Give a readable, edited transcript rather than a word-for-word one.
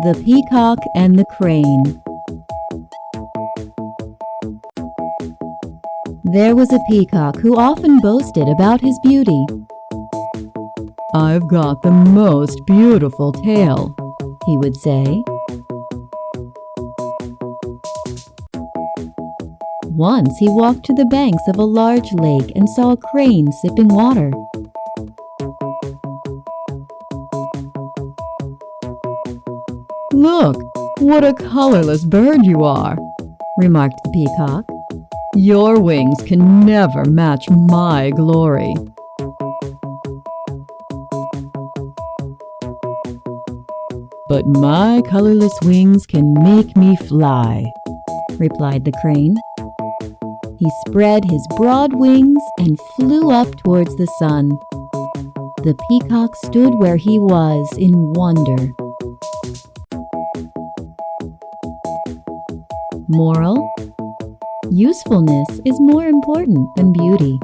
The Peacock and the Crane. There was a peacock who often boasted about his beauty. "I've got the most beautiful tail," he would say. Once he walked to the banks of a large lake and saw a crane sipping water. "Look, what a colorless bird you are," remarked the peacock. "Your wings can never match my glory." "But my colorless wings can make me fly," replied the crane. He spread his broad wings and flew up towards the sun. The peacock stood where he was in wonder. Moral: usefulness is more important than beauty.